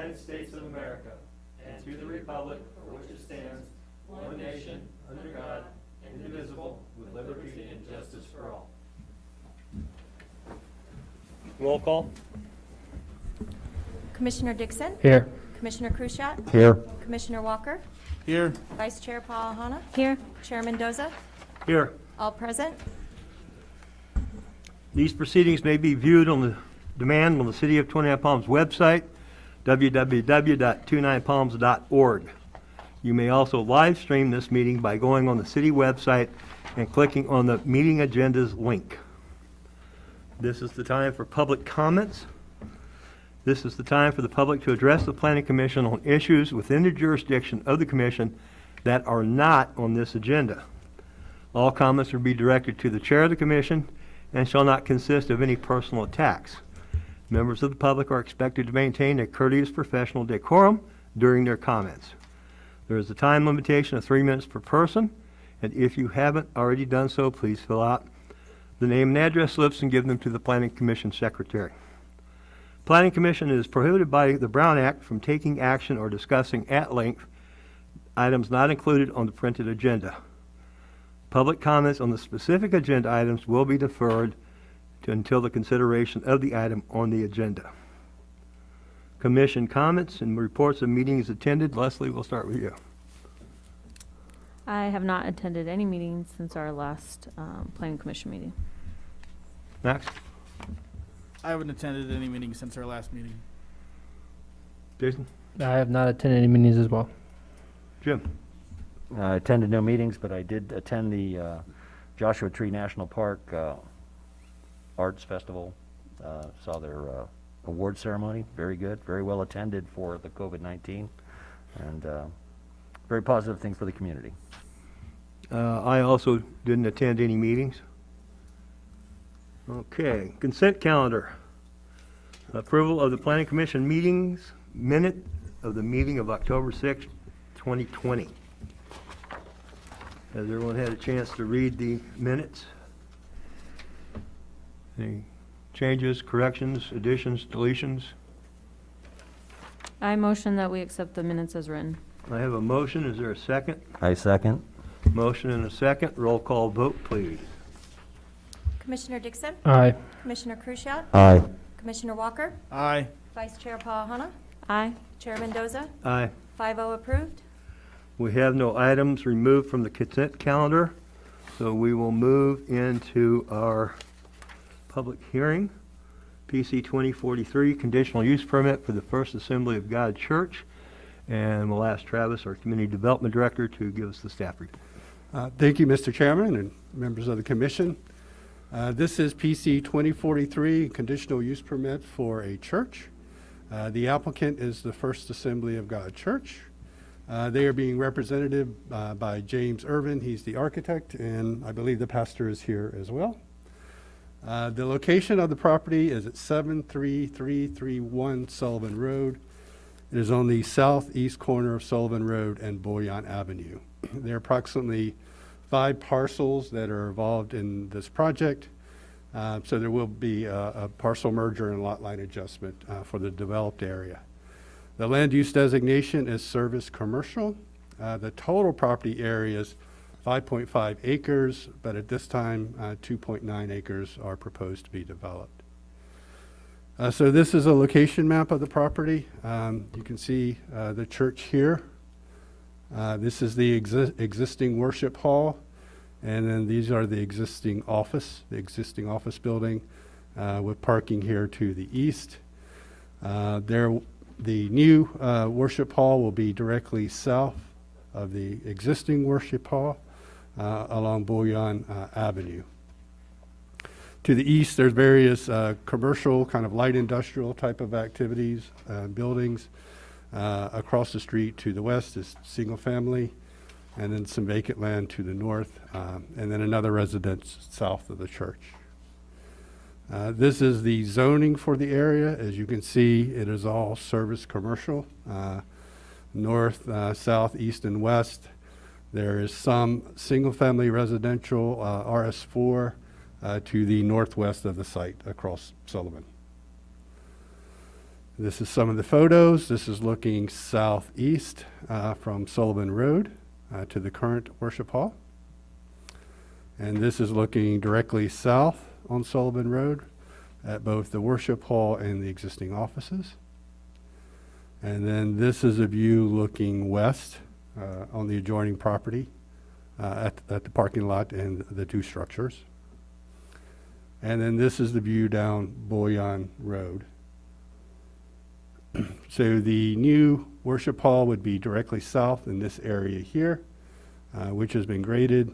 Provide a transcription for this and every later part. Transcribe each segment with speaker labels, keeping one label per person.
Speaker 1: United States of America and to the republic for which it stands, one nation, under God, indivisible, with liberty and justice for all. Roll call.
Speaker 2: Commissioner Dixon?
Speaker 3: Here.
Speaker 2: Commissioner Krushat?
Speaker 3: Here.
Speaker 2: Commissioner Walker?
Speaker 3: Here.
Speaker 2: Vice Chair Palahana? Here. Chair Mendoza?
Speaker 1: Here.
Speaker 2: All present.
Speaker 1: These proceedings may be viewed on the demand on the City of 29 Palms website, www.29palms.org. You may also live stream this meeting by going on the city website and clicking on the meeting agendas link. This is the time for public comments. This is the time for the public to address the Planning Commission on issues within the jurisdiction of the Commission that are not on this agenda. All comments will be directed to the Chair of the Commission and shall not consist of any personal attacks. Members of the public are expected to maintain a courteous professional decorum during their comments. There is a time limitation of 3 minutes per person, and if you haven't already done so, please fill out the name and address slips and give them to the Planning Commission Secretary. Planning Commission is prohibited by the Brown Act from taking action or discussing at length items not included on the printed agenda. Public comments on the specific agenda items will be deferred until the consideration of the item on the agenda. Commission comments and reports of meetings attended. Leslie, we'll start with you.
Speaker 4: I have not attended any meetings since our last Planning Commission meeting.
Speaker 1: Max?
Speaker 3: I haven't attended any meetings since our last meeting.
Speaker 1: Jason?
Speaker 5: I have not attended any meetings as well.
Speaker 1: Jim?
Speaker 6: I attended no meetings, but I did attend the Joshua Tree National Park Arts Festival. Saw their award ceremony. Very good, very well attended for the COVID-19, and very positive thing for the community.
Speaker 1: I also didn't attend any meetings. Okay, consent calendar. Approval of the Planning Commission meetings, minute of the meeting of October 6th, 2020. Has everyone had a chance to read the minutes? Any changes, corrections, additions, deletions?
Speaker 4: I motion that we accept the minutes as written.
Speaker 1: I have a motion. Is there a second?
Speaker 6: I second.
Speaker 1: Motion and a second. Roll call vote, please.
Speaker 2: Commissioner Dixon?
Speaker 5: Aye.
Speaker 2: Commissioner Krushat?
Speaker 6: Aye.
Speaker 2: Commissioner Walker?
Speaker 3: Aye.
Speaker 2: Vice Chair Palahana?
Speaker 4: Aye.
Speaker 2: Chair Mendoza?
Speaker 1: Aye.
Speaker 2: 5-0 approved.
Speaker 1: We have no items removed from the consent calendar, so we will move into our public hearing. PC 2043, conditional use permit for the First Assembly of God Church. And we'll ask Travis, our Community Development Director, to give us the staff report.
Speaker 7: Thank you, Mr. Chairman and members of the Commission. This is PC 2043, conditional use permit for a church. The applicant is the First Assembly of God Church. They are being represented by James Irvin. He's the architect, and I believe the pastor is here as well. The location of the property is at 73331 Sullivan Road. It is on the southeast corner of Sullivan Road and Boyan Avenue. There are approximately 5 parcels that are involved in this project. So there will be a parcel merger and lot line adjustment for the developed area. The land use designation is service commercial. The total property area is 5.5 acres, but at this time, 2.9 acres are proposed to be developed. So this is a location map of the property. You can see the church here. This is the existing worship hall, and then these are the existing office building with parking here to the east. The new worship hall will be directly south of the existing worship hall along Boyan Avenue. To the east, there's various commercial, kind of light industrial type of activities, buildings. Across the street to the west is single family, and then some vacant land to the north, and then another residence south of the church. This is the zoning for the area. As you can see, it is all service commercial, north, south, east, and west. There is some single-family residential, RS4, to the northwest of the site across Sullivan. This is some of the photos. This is looking southeast from Sullivan Road to the current worship hall. And this is looking directly south on Sullivan Road at both the worship hall and the existing offices. And then this is a view looking west on the adjoining property at the parking lot and the two structures. And then this is the view down Bullion Road. So the new worship hall would be directly south in this area here, which has been graded.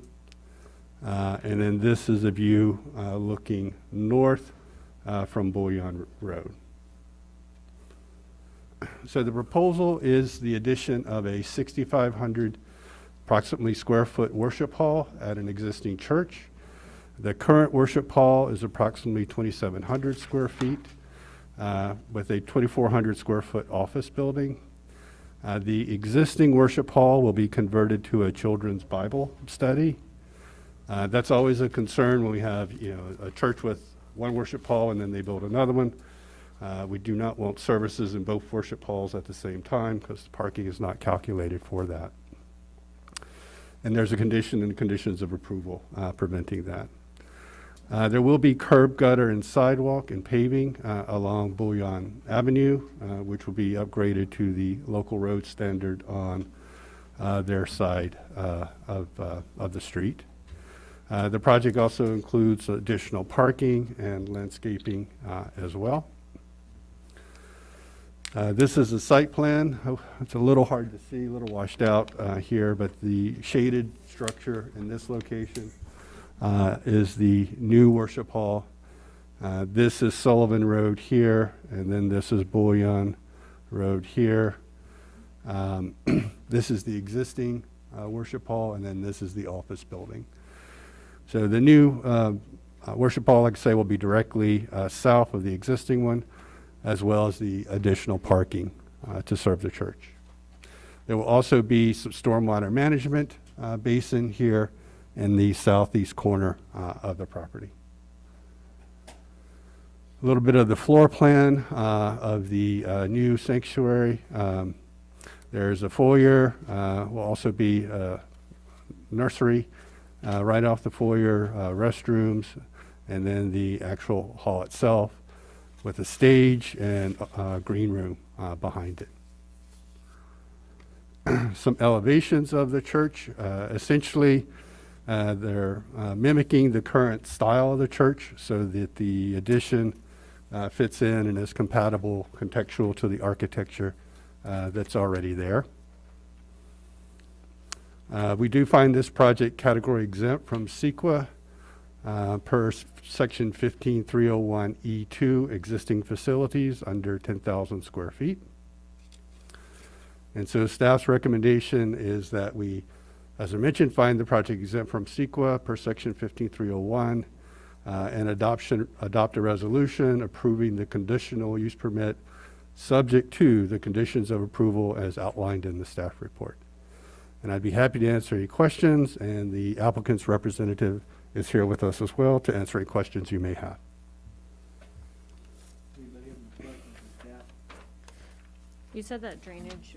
Speaker 7: And then this is a view looking north from Bullion Road. So the proposal is the addition of a 6,500 approximately square foot worship hall at an existing church. The current worship hall is approximately 2,700 square feet with a 2,400 square foot office building. The existing worship hall will be converted to a children's Bible study. That's always a concern when we have, a church with one worship hall and then they build another one. We do not want services in both worship halls at the same time because the parking is not calculated for that. And there's a condition and conditions of approval preventing that. There will be curb, gutter, and sidewalk and paving along Bullion Avenue, which will be upgraded to the local road standard on their side of the street. The project also includes additional parking and landscaping as well. This is a site plan. Oh, it's a little hard to see, a little washed out here, but the shaded structure in this location is the new worship hall. This is Sullivan Road here, and then this is Bullion Road here. This is the existing worship hall, and then this is the office building. So the new worship hall, like I say, will be directly south of the existing one, as well as the additional parking to serve the church. There will also be some stormwater management basin here in the southeast corner of the property. A little bit of the floor plan of the new sanctuary. There's a foyer, will also be a nursery right off the foyer, restrooms, and then the actual hall itself with a stage and green room behind it. Some elevations of the church. Essentially, they're mimicking the current style of the church so that the addition fits in and is compatible, contextual to the architecture that's already there. We do find this project category exempt from CEQA per section 15301E2, existing facilities under 10,000 square feet. And so staff's recommendation is that we, as I mentioned, find the project exempt from CEQA per section 15301 and adopt a resolution approving the conditional use permit subject to the conditions of approval as outlined in the staff report. And I'd be happy to answer any questions, and the applicant's representative is here with us as well to answer any questions you may have.
Speaker 8: Anybody have any questions for staff?
Speaker 4: You said that drainage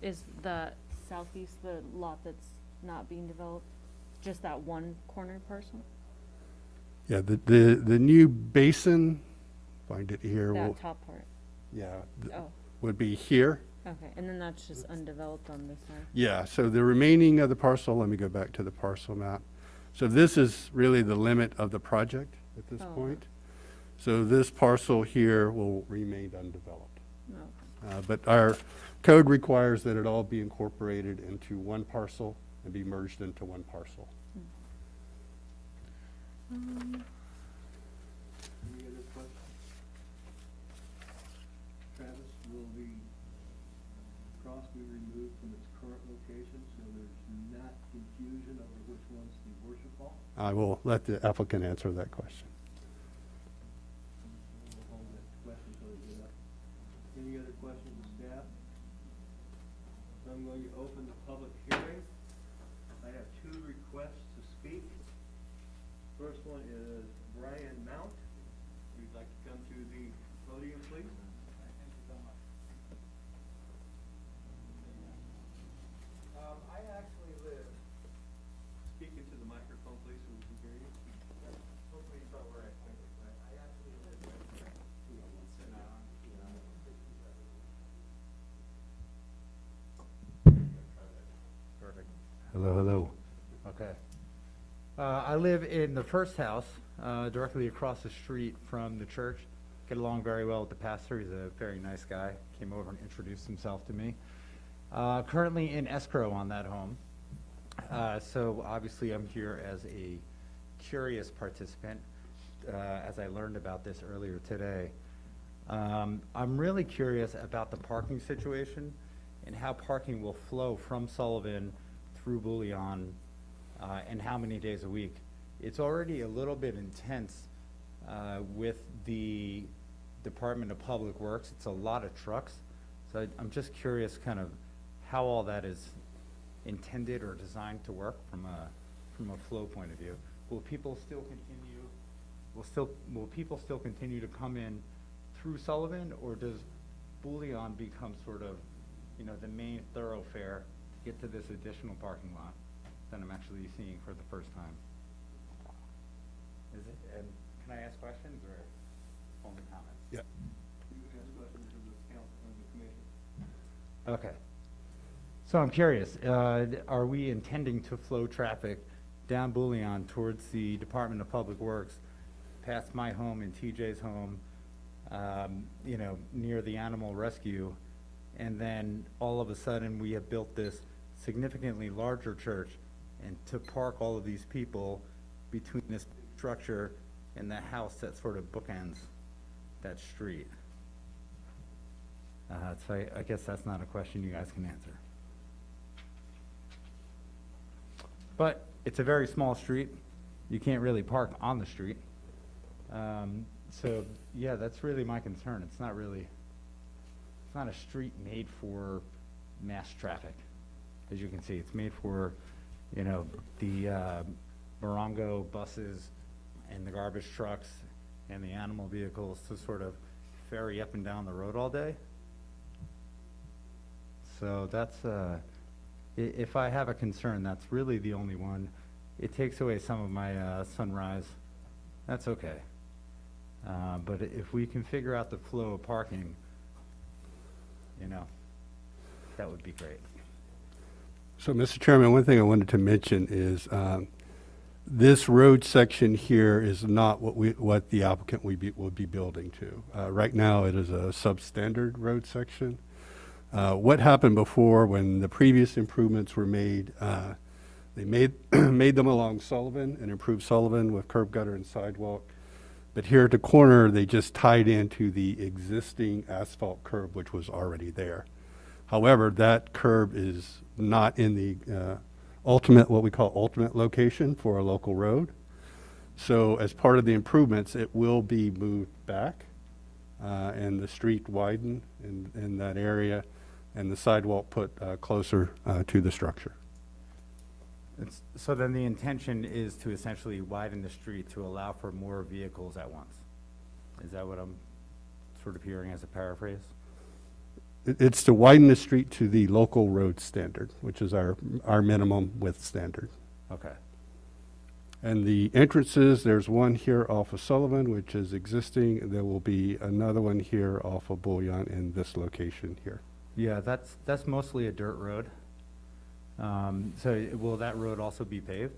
Speaker 4: is the southeast, the lot that's not being developed, just that one corner parcel?
Speaker 7: Yeah, the new basin, find it here, will,
Speaker 4: That top part?
Speaker 7: yeah,
Speaker 4: Oh,
Speaker 7: would be here.
Speaker 4: okay, and then that's just undeveloped on this side?
Speaker 7: Yeah, so the remaining of the parcel, let me go back to the parcel map. So this is really the limit of the project at this
Speaker 4: Oh.
Speaker 7: point. So this parcel here will remain undeveloped.
Speaker 4: No.
Speaker 7: But our code requires that it all be incorporated into one parcel and be merged into one parcel.
Speaker 8: Any other questions? Travis, will the cross be removed from its current location so there's not confusion over which one's the worship hall?
Speaker 7: I will let the applicant answer that question.
Speaker 8: We'll hold that question until they get up. Any other questions of staff? So I'm going to open the public hearing. I have two requests to speak. First one is Brian Mount. If you'd like to come to the podium, please.
Speaker 9: Perfect.
Speaker 7: Hello, hello.
Speaker 9: Okay. I live in the first house, directly across the street from the church. Get along very well with the pastor. He's a very nice guy. Came over and introduced himself to me. Currently in escrow on that home. So obviously I'm here as a curious participant, as I learned about this earlier today. I'm really curious about the parking situation and how parking will flow from Sullivan through Bullion, and how many days a week. It's already a little bit intense with the Department of Public Works. It's a lot of trucks. So I'm just curious kind of how all that is intended or designed to work from a flow point of view. Will people still continue, will people still continue to come in through Sullivan, or does Bullion become sort of, you know, the main thoroughfare to get to this additional parking lot that I'm actually seeing for the first time? Is it, and can I ask questions or only comments?
Speaker 7: Yeah.
Speaker 8: You can ask questions of the council and the commission.
Speaker 9: Okay. So I'm curious, are we intending to flow traffic down Bullion towards the Department of Public Works, past my home and TJ's home, you know, near the animal rescue, and then all of a sudden we have built this significantly larger church, and to park all of these people between this structure and the house that sort of bookends that street? So I guess that's not a question you guys can answer. But it's a very small street. You can't really park on the street. So yeah, that's really my concern. It's not a street made for mass traffic. As you can see, it's made for, you know, the Morongo buses and the garbage trucks and the animal vehicles to sort of ferry up and down the road all day. So that's, if I have a concern, that's really the only one. It takes away some of my sunrise. That's okay. But if we can figure out the flow of parking, you know, that would be great.
Speaker 7: So, Mr. Chairman, one thing I wanted to mention is this road section here is not what the applicant will be building to. Right now, it is a substandard road section. What happened before, when the previous improvements were made, they made them along Sullivan and improved Sullivan with curb gutter and sidewalk. But here at the corner, they just tied into the existing asphalt curb, which was already there. However, that curb is not in the what we call ultimate location for a local road. So as part of the improvements, it will be moved back and the street widened in that area, and the sidewalk put closer to the structure.
Speaker 9: So then the intention is to essentially widen the street to allow for more vehicles at once? Is that what I'm sort of hearing as a paraphrase?
Speaker 7: It's to widen the street to the local road standard, which is our minimum width standard.
Speaker 9: Okay.
Speaker 7: And the entrances, there's one here off of Sullivan, which is existing. There will be another one here off of Bullion in this location here.
Speaker 9: Yeah, that's mostly a dirt road. So will that road also be paved?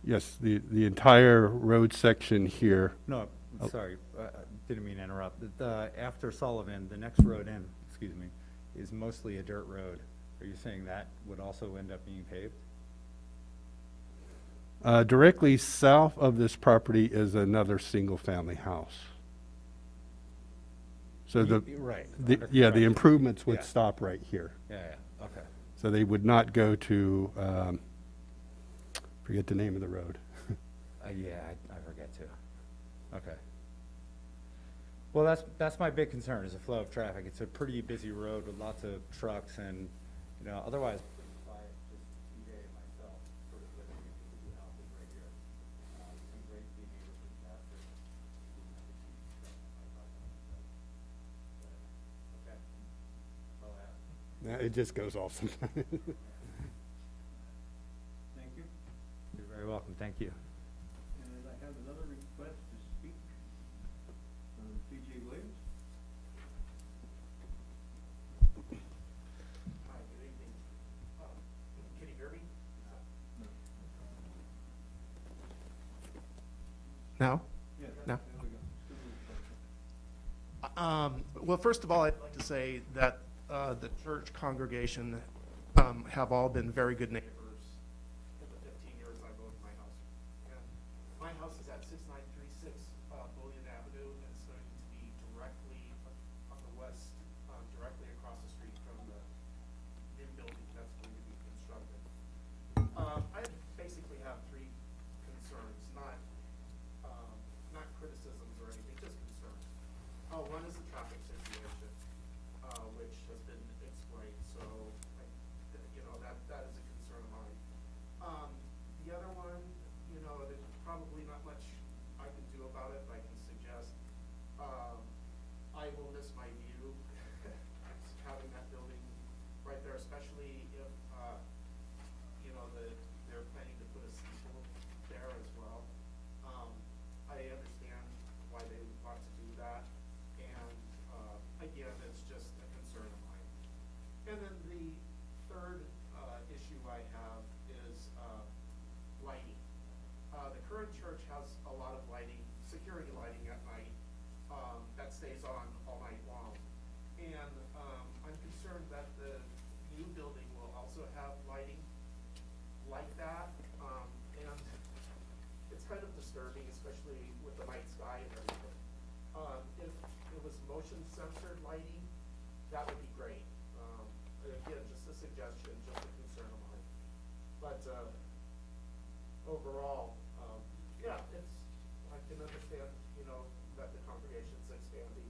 Speaker 7: Yes, the entire road section here.
Speaker 9: No,
Speaker 7: Oh.
Speaker 9: sorry, didn't mean to interrupt. After Sullivan, the next road in, excuse me, is mostly a dirt road. Are you saying that would also end up being paved?
Speaker 7: Directly south of this property is another single-family house. So
Speaker 9: Right.
Speaker 7: the
Speaker 9: under
Speaker 7: yeah, the
Speaker 9: construction.
Speaker 7: improvements would
Speaker 9: Yeah.
Speaker 7: stop right here.
Speaker 9: Yeah, okay.
Speaker 7: So they would not go to, forget the name of the road.
Speaker 9: Yeah, I forget too. Okay. Well, that's my big concern, is the flow of traffic. It's a pretty busy road with lots of trucks and, you know, otherwise, by just TJ and myself, sort of living in these two houses right here. Some great views with traffic. Okay. That's all I have.
Speaker 7: It just goes off sometimes.
Speaker 8: Thank you.
Speaker 9: You're very welcome, thank you.
Speaker 8: And I have another
Speaker 10: Now?
Speaker 8: Yeah,
Speaker 10: No.
Speaker 8: there we go. Still a little closer.
Speaker 10: Well, first of all, I'd like to say that the church congregation have all been very good neighbors in the 15 years I've owned my house. And my house is at 6936 Bullion Avenue, and it's going to be directly on the west, directly across the street from the new building that's going to be constructed. I basically have three concerns, not criticisms or anything, just concerns. One is the traffic situation, which has been explained, so, that is a concern of mine. The other one, there's probably not much I can do about it, but I can suggest, I will miss my view, having that building right there, especially if, they're planning to put a steeple there as well. I understand why they would want to do that, and, again, it's just a concern of mine. And then the third, issue I have is, lighting. The current church has a lot of lighting, security lighting at night, that stays on all night long. And, I'm concerned that the new building will also have lighting like that, and it's kind of disturbing, especially with the night sky and everything. If it was motion censored lighting, that would be great. Again, just a suggestion, just a concern of mine. But, overall, yeah, I can understand, that the congregation's expanding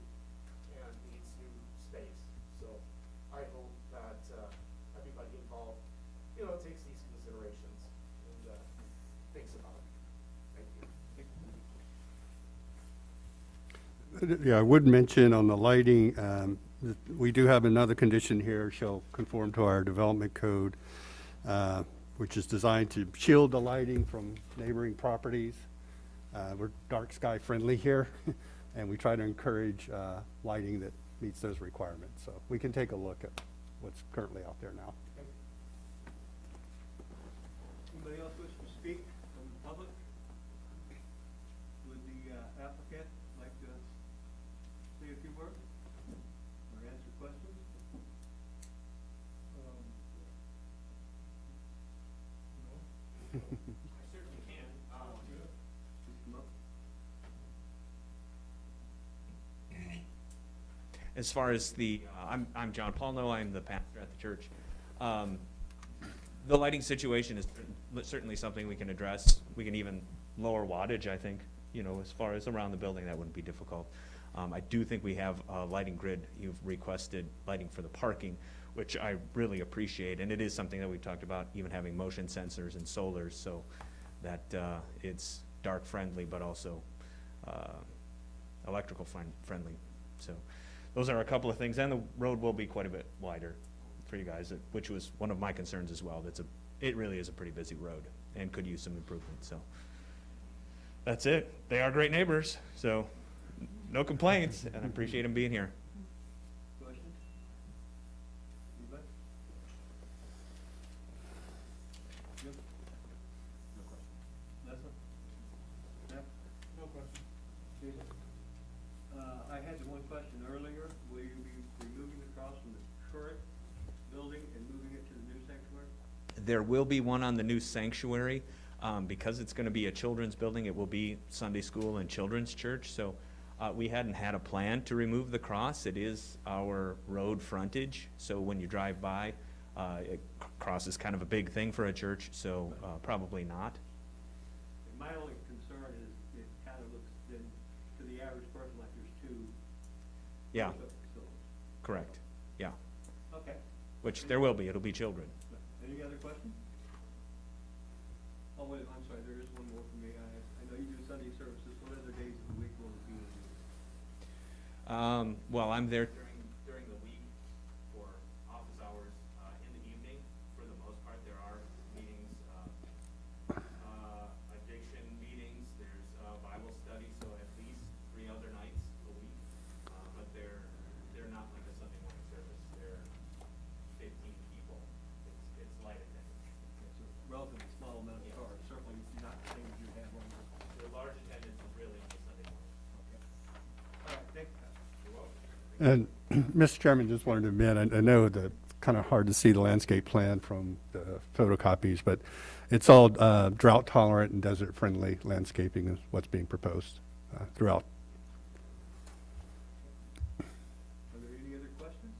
Speaker 10: and needs new space. So I hope that, everybody involved, takes these considerations and, thinks about it. Thank you.
Speaker 7: Yeah, I would mention on the lighting, we do have another condition here, shall conform to our development code, which is designed to shield the lighting from neighboring properties. We're dark sky friendly here, and we try to encourage lighting that meets those requirements. So we can take a look at what's currently out there now.
Speaker 8: Anybody else wish to speak from the public? Would the applicant like to say a few words or answer questions? No?
Speaker 11: I certainly can.
Speaker 8: Please come up.
Speaker 11: As far as I'm John Paulno, I'm the pastor at the church. The lighting situation is certainly something we can address. We can even lower wattage, I think, as far as around the building, that wouldn't be difficult. I do think we have a lighting grid. You've requested lighting for the parking, which I really appreciate, and it is something that we've talked about, even having motion sensors and solars, so that it's dark friendly, but also electrical friendly. So those are a couple of things, and the road will be quite a bit wider for you guys, which was one of my concerns as well. It really is a pretty busy road and could use some improvement, so that's it. They are great neighbors, so no complaints, and I appreciate them being here.
Speaker 8: Questions? Anybody? Jim? No question. Leslie? Jeff? No question. Jason? I had one question earlier. Will you be removing the cross from the current building and moving it to the new sanctuary?
Speaker 11: There will be one on the new sanctuary. Because it's going to be a children's building, it will be Sunday school and children's church. So we hadn't had a plan to remove the cross. It is our road frontage. So when you drive by, cross is kind of a big thing for a church, so probably not.
Speaker 8: And my only concern is it kind of looks then to the average person like there's two.
Speaker 11: Yeah,
Speaker 8: facilities.
Speaker 11: correct. Yeah,
Speaker 8: Okay.
Speaker 11: which there will be. It'll be children.
Speaker 8: Any other questions? Oh, wait, I'm sorry, there is one more for me. I know you do Sunday services. What other days of the week will it be with you?
Speaker 11: Well, I'm there during the week for office hours. In the evening, for the most part, there are meetings, addiction meetings. There's Bible study, so at least 3 other nights a week. But they're not like a Sunday morning service. They're 15 people. It's light attendance.
Speaker 8: It's a relatively small amount of cars, certainly not the same as you have on the.
Speaker 11: The large attendance is really
Speaker 7: And, Mr. Chairman, just wanted to admit, I know that it's kind of hard to see the landscape plan from the photocopies, but it's all drought tolerant and desert friendly landscaping is what's being proposed throughout.
Speaker 8: Are there any other questions?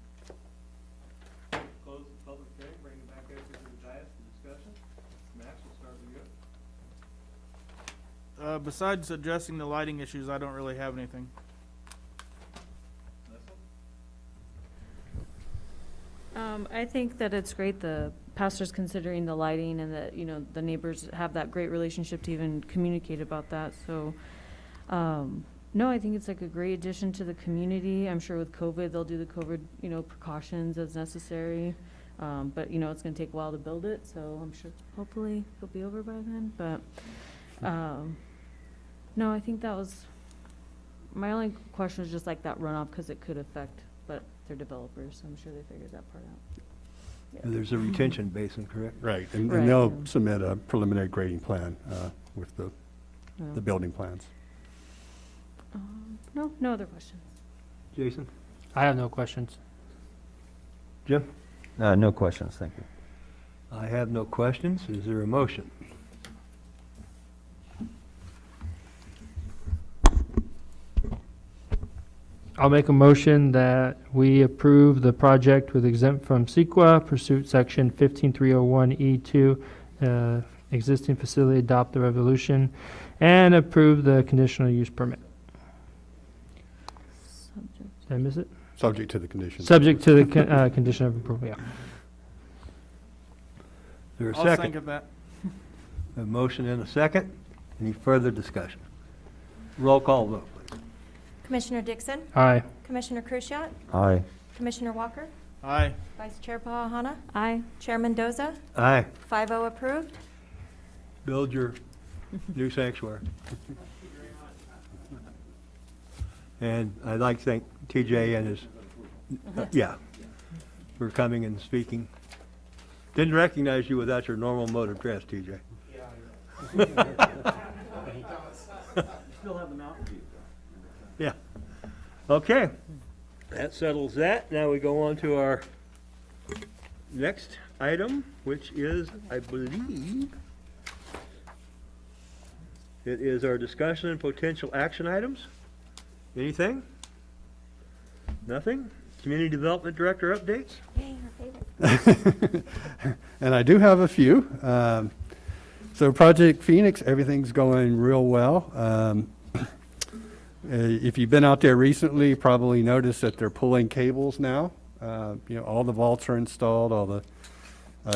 Speaker 8: Close the public hearing, bring it back up to the dais for discussion. Max, we'll start with you.
Speaker 3: Besides addressing the lighting issues, I don't really have anything.
Speaker 4: I think that it's great the pastor's considering the lighting and that, you know, the neighbors have that great relationship to even communicate about that. So, no, I think it's like a great addition to the community. I'm sure with COVID, they'll do the COVID, you know, precautions as necessary. But, you know, it's gonna take a while to build it, so I'm sure hopefully it'll be over by then. But, no, I think that was, my only question was just like that runoff, because it could affect, but they're developers, so I'm sure they figured that part out. Yeah.
Speaker 1: There's a retention basin, correct?
Speaker 7: Right, and
Speaker 4: Right,
Speaker 7: they'll
Speaker 4: yeah.
Speaker 7: submit a preliminary grading plan with the
Speaker 4: Yeah.
Speaker 7: building plans.
Speaker 4: No, no other questions.
Speaker 1: Jason?
Speaker 5: I have no questions.
Speaker 1: Jim?
Speaker 6: No questions, thank you.
Speaker 1: I have no questions. Is there a motion?
Speaker 5: I'll make a motion that we approve the project with exempt from CEQA, pursuit section 15301E2, existing facility, adopt the resolution, and approve the conditional use permit.
Speaker 4: Subject.
Speaker 5: Did I miss it?
Speaker 7: Subject to the conditions.
Speaker 5: Subject to the condition of approval, yeah.
Speaker 1: Is there a
Speaker 3: I'll
Speaker 1: second?
Speaker 3: second that.
Speaker 1: A motion and a second. Any further discussion? Roll call vote, please.
Speaker 2: Commissioner Dixon?
Speaker 5: Aye.
Speaker 2: Commissioner Cruciat?
Speaker 6: Aye.
Speaker 2: Commissioner Walker?
Speaker 3: Aye.
Speaker 2: Vice Chair Palahana?
Speaker 4: Aye.
Speaker 2: Chair Mendoza?
Speaker 1: Aye.
Speaker 2: 5-0 approved.
Speaker 1: Build your new sanctuary. And I'd like to thank TJ and his, yeah, for coming and speaking. Didn't recognize you without your normal mode of dress, TJ. Yeah. Okay. That settles that. Now we go on to our next item, which is, I believe, it is our discussion and potential action items. Anything? Nothing? Community Development Director updates?
Speaker 2: Yay, our favorite.
Speaker 7: And I do have a few. So Project Phoenix, everything's going real well. If you've been out there recently, you probably noticed that they're pulling cables now. All the vaults are installed, all the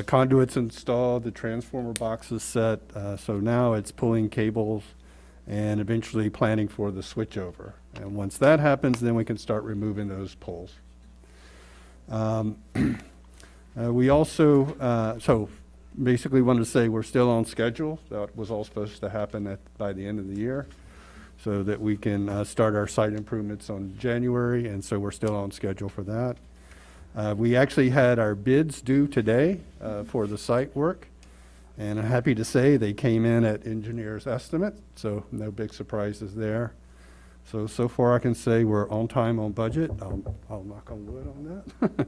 Speaker 7: conduits installed, the transformer boxes set. So now it's pulling cables and eventually planning for the switchover. And once that happens, then we can start removing those poles. We also, so basically wanted to say we're still on schedule. That was all supposed to happen by the end of the year, so that we can start our site improvements on January, and so we're still on schedule for that. We actually had our bids due today for the site work, and I'm happy to say they came in at engineer's estimate, so no big surprises there. So far I can say we're on time, on budget. I'll knock on wood on that.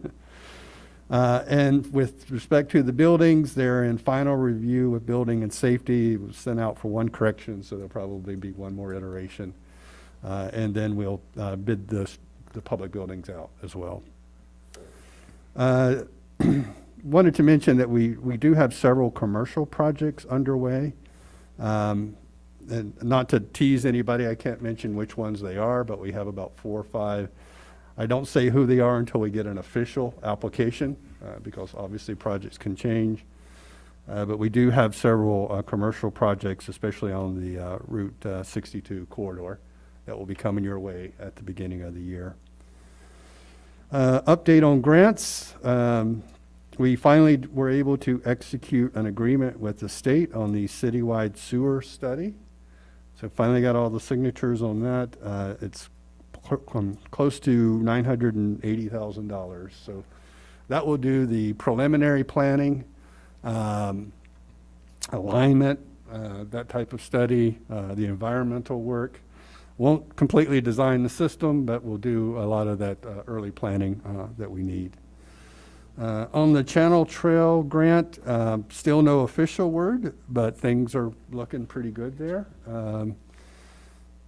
Speaker 7: And with respect to the buildings, they're in final review with building and safety. It was sent out for one correction, so there'll probably be one more iteration. And then we'll bid the public buildings out as well. Wanted to mention that we do have several commercial projects underway. And not to tease anybody, I can't mention which ones they are, but we have about 4 or 5. I don't say who they are until we get an official application, because obviously projects can change. But we do have several commercial projects, especially on the Route 62 corridor, that will be coming your way at the beginning of the year. Update on grants. We finally were able to execute an agreement with the state on the citywide sewer study. So finally got all the signatures on that. It's close to $980,000. So that will do the preliminary planning, alignment, that type of study, the environmental work, Won't completely design the system, but we'll do a lot of that early planning that we need. On the Channel Trail grant, still no official word, but things are looking pretty good there.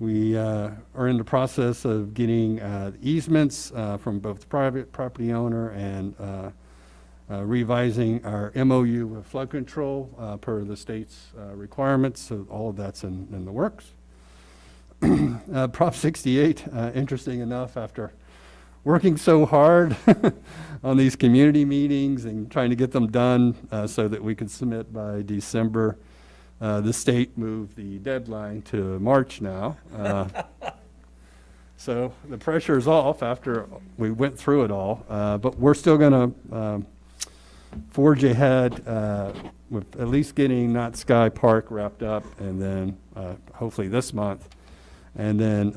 Speaker 7: We are in the process of getting easements from both the private property owner and revising our MOU with flood control per the state's requirements, so all of that's in the works. Prop 68, interesting enough, after working so hard on these community meetings and trying to get them done so that we could submit by December, the state moved the deadline to March now. So the pressure is off after we went through it all, but we're still going to forge ahead with at least getting Knott Sky Park wrapped up, and then hopefully this month. And then,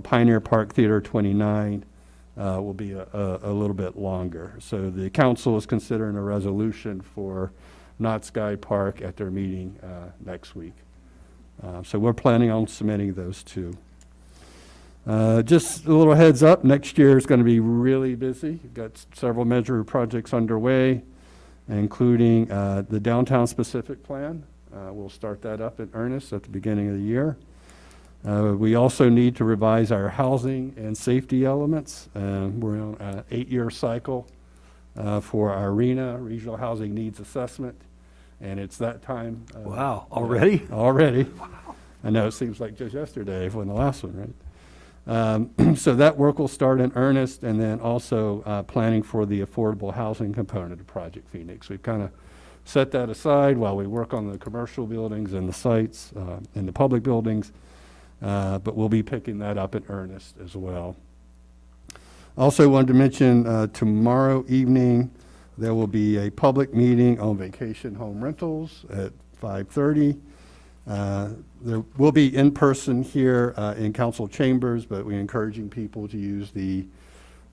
Speaker 7: Pioneer Park Theater 29 will be a little bit longer. So the council is considering a resolution for Knott Sky Park at their meeting next week. So we're planning on submitting those two. Just a little heads up, next year is going to be really busy. We've got several major projects underway, including the downtown specific plan. We'll start that up in earnest at the beginning of the year. We also need to revise our housing and safety elements. We're on an 8-year cycle for our RHNA, Regional Housing Needs Assessment, and it's that time.
Speaker 1: Wow, already?
Speaker 7: Already. I know, it seems like just yesterday when the last one, right? So that work will start in earnest, and then also planning for the affordable housing component of Project Phoenix. We've kind of set that aside while we work on the commercial buildings and the sites and the public buildings. But we'll be picking that up in earnest as well. Also wanted to mention tomorrow evening there will be a public meeting on vacation home rentals at 5:30. There will be in person here in council chambers, but we're encouraging people to use the,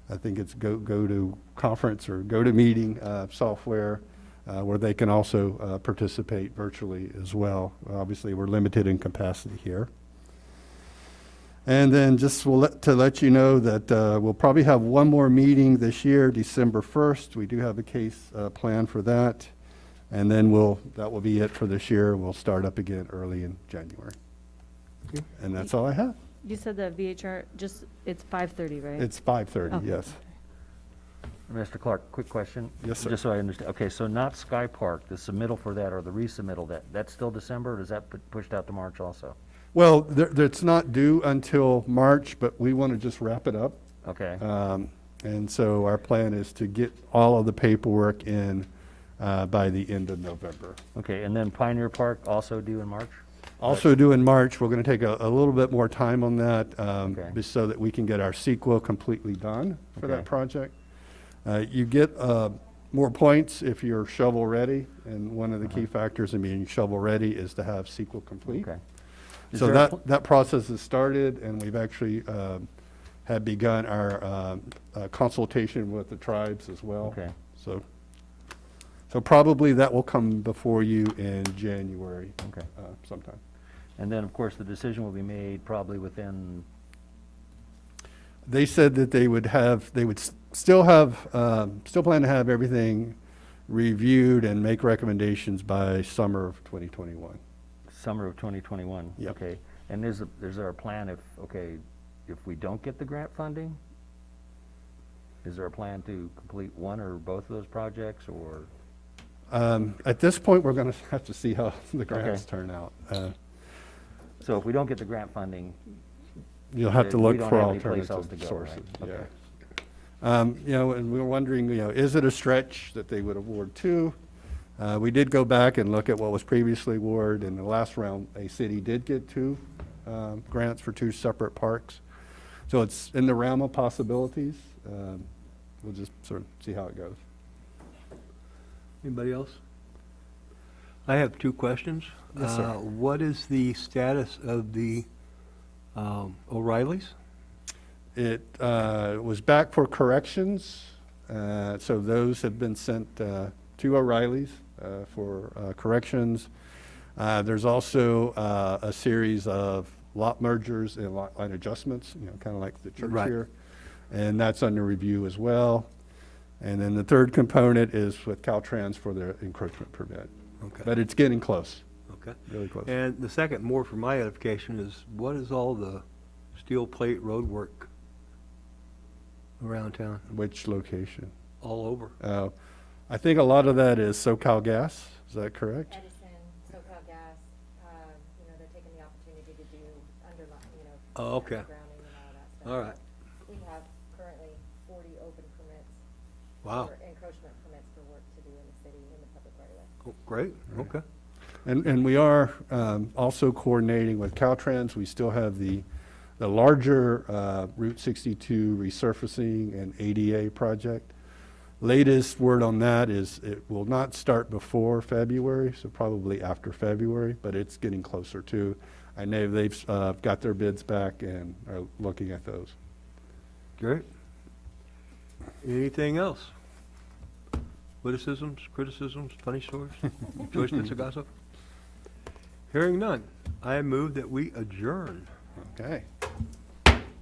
Speaker 7: I think it's go to conference or go to meeting software where they can also participate virtually as well. Obviously, we're limited in capacity here. And then just to let you know that we'll probably have one more meeting this year, December 1st. We do have a case planned for that. And then that will be it for this year. We'll start up again early in January.
Speaker 1: Okay.
Speaker 7: And that's all I have.
Speaker 4: You said that VHR, it's 5:30, right?
Speaker 7: It's 5:30,
Speaker 4: Okay.
Speaker 7: yes.
Speaker 6: Mr. Clark, quick question.
Speaker 7: Yes, sir.
Speaker 6: Just so I understand. Okay, so not Sky Park, the submittal for that or the resubmittal, that's still December, or does that put pushed out to March also?
Speaker 7: Well, it's not due until March, but we want to just wrap it up.
Speaker 6: Okay.
Speaker 7: And so our plan is to get all of the paperwork in by the end of November.
Speaker 6: Okay, and then Pioneer Park also due in March?
Speaker 7: Also due in March. We're going to take a little bit more time on that
Speaker 6: Okay.
Speaker 7: just so that we can get our CEQA completely done for
Speaker 6: Okay.
Speaker 7: that project. You get more points if you're shovel ready, and one of the key factors in being shovel ready is to have CEQA complete.
Speaker 6: Okay. Is
Speaker 7: So
Speaker 6: there a
Speaker 7: that process has started, and we've actually had begun our consultation with the tribes as well.
Speaker 6: Okay.
Speaker 7: So probably that will come before you in January
Speaker 6: Okay.
Speaker 7: sometime.
Speaker 6: And then, of course, the decision will be made probably within,
Speaker 7: They said that they would still plan to have everything reviewed and make recommendations by summer of 2021.
Speaker 6: summer of 2021?
Speaker 7: Yep.
Speaker 6: Okay. And is there a plan if we don't get the grant funding? Is there a plan to complete one or both of those projects, or?
Speaker 7: At this point, we're going to have to see how the grants
Speaker 6: Okay.
Speaker 7: turn out.
Speaker 6: So if we don't get the grant funding,
Speaker 7: You'll have to
Speaker 6: we
Speaker 7: look
Speaker 6: don't
Speaker 7: for
Speaker 6: have any place else
Speaker 7: alternative
Speaker 6: to go, right?
Speaker 7: sources.
Speaker 6: Okay.
Speaker 7: Yeah. And we were wondering, is it a stretch that they would award two? We did go back and look at what was previously awarded. In the last round, a city did get two grants for two separate parks. So it's in the realm of possibilities. We'll just sort of see how it goes.
Speaker 1: Anybody else? I have two questions.
Speaker 7: Yes, sir.
Speaker 1: What is the status of the O'Reillys?
Speaker 7: It was back for corrections, so those have been sent to O'Reilly's for corrections. There's also a series of lot mergers and lot line adjustments, you know, kind of like the church
Speaker 1: Right.
Speaker 7: here. And that's under review as well. And then the third component is with Caltrans for their encroachment permit.
Speaker 1: Okay.
Speaker 7: But it's getting close,
Speaker 1: Okay.
Speaker 7: really close.
Speaker 1: And the second, more for my edification, is what is all the steel plate road work around town,
Speaker 7: Which location?
Speaker 1: all over?
Speaker 7: I think a lot of that is SoCal Gas, is that correct?
Speaker 2: Edison, SoCal Gas, you know, they're taking the opportunity to do underline, you know.
Speaker 1: Oh, okay.
Speaker 2: Undergrounding and all that stuff.
Speaker 1: All right.
Speaker 2: We have currently 40 open permits.
Speaker 1: Wow.
Speaker 2: Or encroachment permits for work to do in the city, in the public right of way.
Speaker 1: Oh, great, okay.
Speaker 7: And we are also coordinating with Caltrans. We still have the larger Route 62 resurfacing and ADA project. Latest word on that is it will not start before February, so probably after February, but it's getting closer too. I know they've got their bids back and are looking at those.
Speaker 1: Great. Anything else? Witticisms, criticisms, funny stories, choice bits of gossip? Hearing none, I move that we adjourn.
Speaker 7: Okay.